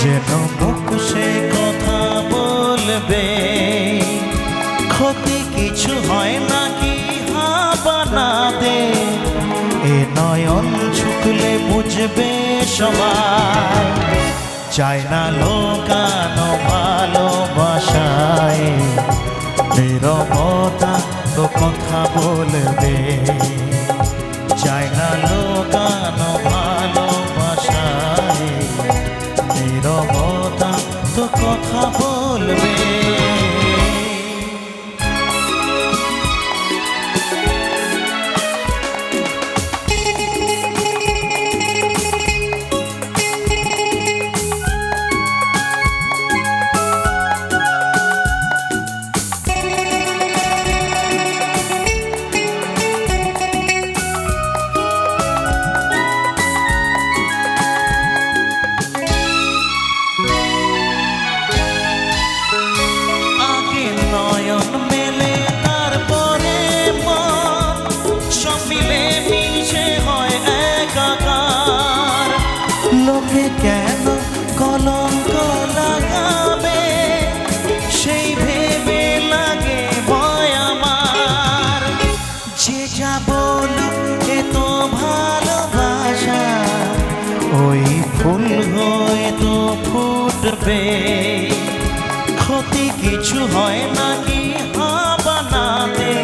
যেন মুখ সে কথা বলবে, ক্ষতি কিছু হয় নাকি হাবানাতে, এ নয়ন ঝুঁকলে বুঝবে সবাই। চায় না লোকানো ভালোবাসায়, নীরবতা তো কথা বলবে। চায় না লোকানো ভালোবাসায়, নীরবতা তো কথা বলবে। লোকে কেন কলঙ্ক লাগাবে, সেই ভেবে লাগে ভয় আমার। যে যা বলুক এ তো ভালোবাসা, ওই ফুল হয়ে তো ফুটবে। ক্ষতি কিছু হয় নাকি হাবানাতে,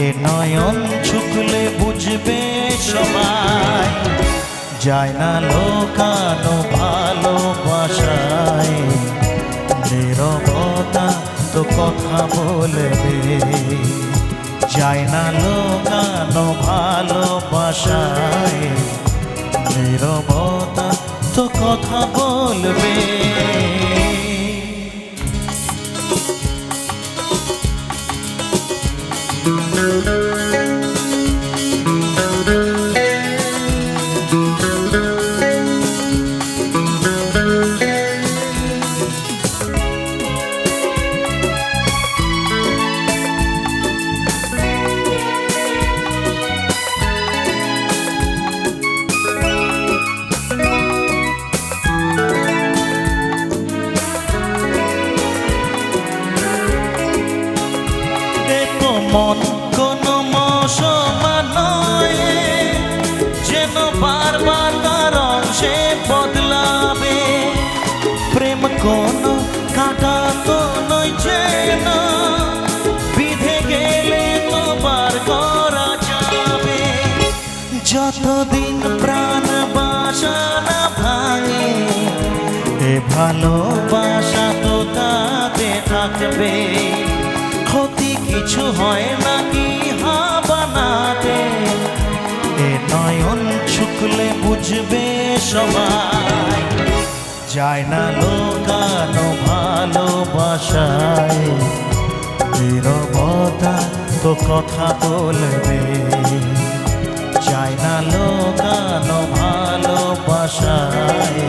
এ নয়ন ঝুঁকলে বুঝবে সবাই। যায় না লোকানো ভালোবাসায়, নীরবতা তো কথা বলবে। যায় না লোকানো ভালোবাসায়, নীরবতা তো কথা বলবে। মন কোনো মশমা নয়, যেন বারবার তার অংশে বদলাবে। প্রেম কোনো কাটা তো নয়, যেন বিধে গেলে তো বার করা যাবে। যতদিন প্রাণ বাসা না ভাঙে, এ ভালোবাসা তো তাতে থাকবে। ক্ষতি কিছু হয় নাকি হাবানাতে, এ নয়ন ঝুঁকলে বুঝবে সবাই। যায় না লোকানো ভালোবাসায়, নীরবতা তো কথা বলবে। যায় না লোকানো ভালোবাসায়,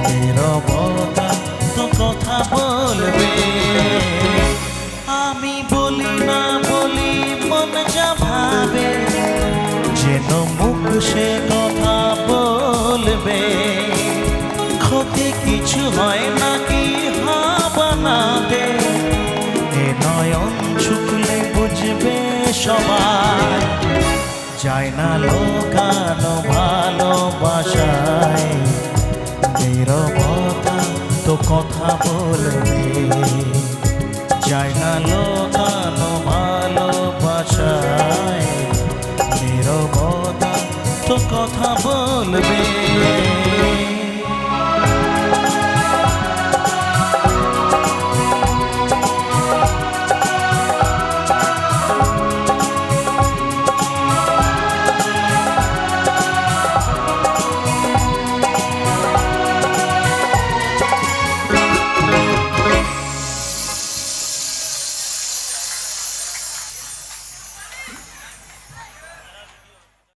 নীরবতা তো কথা বলবে। আমি বলি না বলি মন যা ভাবে, যেন মুখ সে কথা বলবে। ক্ষতি কিছু হয় নাকি হাবানাতে, এ নয়ন ঝুঁকলে বুঝবে সবাই। যায় না লোকানো ভালোবাসায়, নীরবতা তো কথা বলবে। যায় না লোকানো ভালোবাসায়, নীরবতা কথা বলবে।